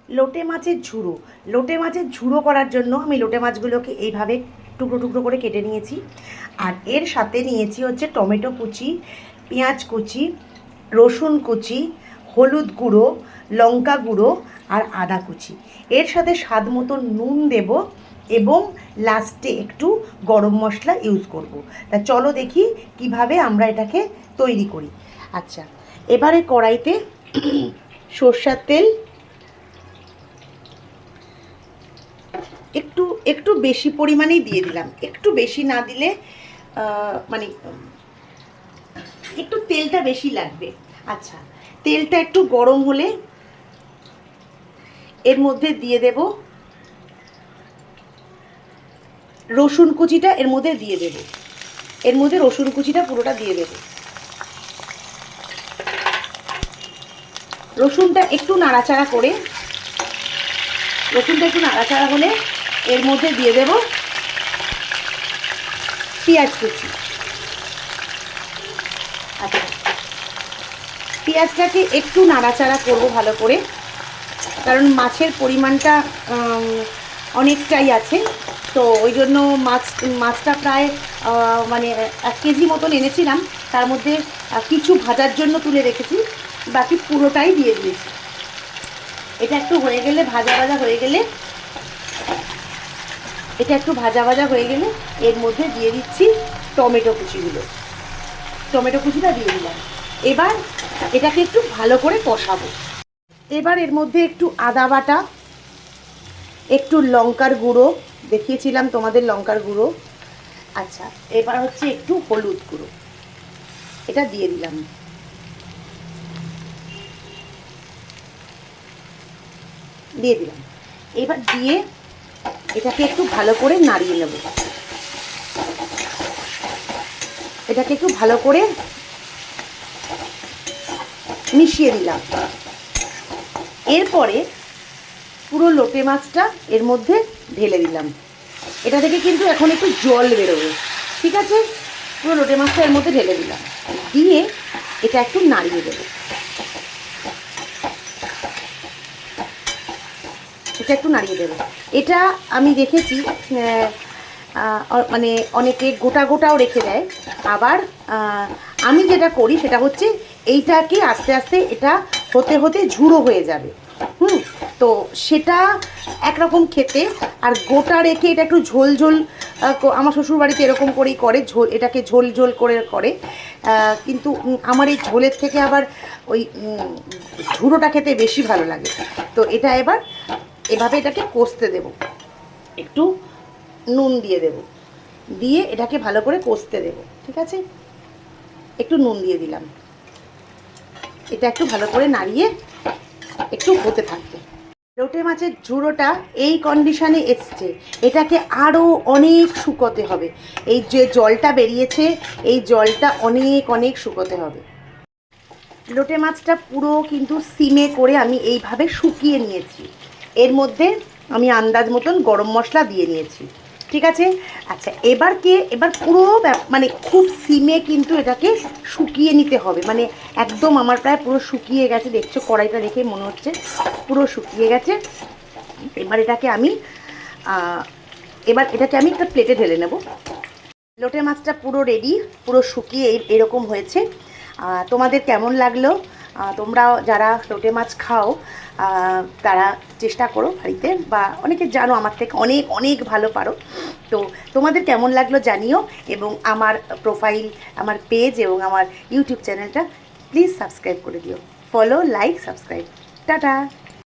লোটে মাছের ঝুড়ো। লোটে মাছের ঝুড়ো করার জন্য আমি লোটে মাছগুলোকে এইভাবে টুকরো টুকরো করে কেটে নিয়েছি। আর এর সাথে নিয়েছি হচ্ছে টমেটো কুচি, পেঁয়াজ কুচি, রসুন কুচি, হলুদ গুঁড়ো, লঙ্কা গুঁড়ো আর আদা কুচি। এর সাথে স্বাদ মতো নুন দেব এবং লাস্টে একটু গরম মশলা ইউজ করব। তা চলো দেখি কিভাবে আমরা এটাকে তৈরি করি। আচ্ছা, এবারে কড়াইতে সর্ষের তেল একটু একটু বেশি পরিমাণেই দিয়ে দিলাম, একটু বেশি না দিলে মানে একটু তেলটা বেশি লাগবে। আচ্ছা, তেলটা একটু গরম হলে এর মধ্যে দিয়ে দেব রসুন কুচিটা, এর মধ্যে দিয়ে দেব, এর মধ্যে রসুন কুচিটা পুরোটা দিয়ে দেব। রসুনটা একটু নাড়াচাড়া করে, রসুনটা একটু নাড়াচাড়া হলে এর মধ্যে দিয়ে দেব পেঁয়াজ কুচি। আচ্ছা, পেঁয়াজটাকে একটু নাড়াচাড়া করব ভালো করে, কারণ মাছের পরিমাণটা অনেকটাই আছে, তো ওই জন্য মাছটা প্রায় মানে 1 কেজি মতন এনেছিলাম, তার মধ্যে কিছু ভাজার জন্য তুলে রেখেছি, বাকি পুরোটাই দিয়ে দিয়েছি। এটা একটু হয়ে গেলে, ভাজা ভাজা হয়ে গেলে, এটা একটু ভাজা ভাজা হয়ে গেলে এর মধ্যে দিয়ে দিচ্ছি টমেটো কুচিগুলো। টমেটো কুচিটা দিয়ে দিলাম। এবার এটাকে একটু ভালো করে কষাবো। এবার এর মধ্যে একটু আদা বাটা, একটু লঙ্কার গুঁড়ো, দেখিয়েছিলাম তোমাদের লঙ্কার গুঁড়ো। আচ্ছা, এবার হচ্ছে একটু হলুদ গুঁড়ো, এটা দিয়ে দিলাম। দিয়ে দিলাম। এবার দিয়ে এটাকে একটু ভালো করে নাড়িয়ে নেব। এটাকে একটু ভালো করে মিশিয়ে দিলাম। এরপরে পুরো লোটে মাছটা এর মধ্যে ঢেলে দিলাম। এটা থেকে কিন্তু এখন একটু জল বেরোবে, ঠিক আছে? পুরো লোটে মাছটা এর মধ্যে ঢেলে দিলাম, দিয়ে এটা একটু নাড়িয়ে দেবো। এটা একটু নাড়িয়ে দেবো। এটা আমি দেখেছি মানে অনেকে গোটা গোটাও রেখে দেয়, আবার আমি যেটা করি সেটা হচ্ছে এইটাকে আস্তে আস্তে এটা হতে হতে ঝুড়ো হয়ে যাবে। তো সেটা একরকম খেতে, আর গোটা রেখে এটা একটু ঝোল ঝোল, আমার শ্বশুরবাড়িতে এরকম করেই করে, ঝোল, এটাকে ঝোল ঝোল করে করে, কিন্তু আমার এই ঝোলের থেকে আবার ওই ঝুড়োটা খেতে বেশি ভালো লাগে। তো এটা এবার এভাবে এটাকে কষতে দেব, একটু নুন দিয়ে দেব, দিয়ে এটাকে ভালো করে কষতে দেব, ঠিক আছে? একটু নুন দিয়ে দিলাম। এটা একটু ভালো করে নাড়িয়ে একটু হতে থাকবে। লোটে মাছের ঝুড়োটা এই কন্ডিশনে এসছে, এটাকে আরও অনেক শুকোতে হবে। এই যে জলটা বেরিয়েছে, এই জলটা অনেক অনেক শুকোতে হবে। লোটে মাছটা পুরো কিন্তু সিমে করে আমি এইভাবে শুকিয়ে নিয়েছি। এর মধ্যে আমি আন্দাজ মতন গরম মশলা দিয়ে নিয়েছি, ঠিক আছে? আচ্ছা, এবার পুরো মানে খুব সিমে কিন্তু এটাকে শুকিয়ে নিতে হবে, মানে একদম আমার প্রায় পুরো শুকিয়ে গেছে, দেখছো কড়াইটা দেখে মনে হচ্ছে পুরো শুকিয়ে গেছে। এবার এটাকে আমি একটা প্লেটে ঢেলে নেব। লোটে মাছটা পুরো রেডি, পুরো শুকিয়ে এরকম হয়েছে। তোমাদের কেমন লাগলো? তোমরা যারা লোটে মাছ খাও তারা চেষ্টা করো বাড়িতে, বা অনেকে জানো আমার থেকে অনেক অনেক ভালো পারো। তো তোমাদের কেমন লাগলো জানিও, এবং আমার প্রোফাইল, আমার পেজ এবং আমার ইউটিউব চ্যানেলটা প্লিজ সাবস্ক্রাইব করে দিও। Follow, like, subscribe. টাটা।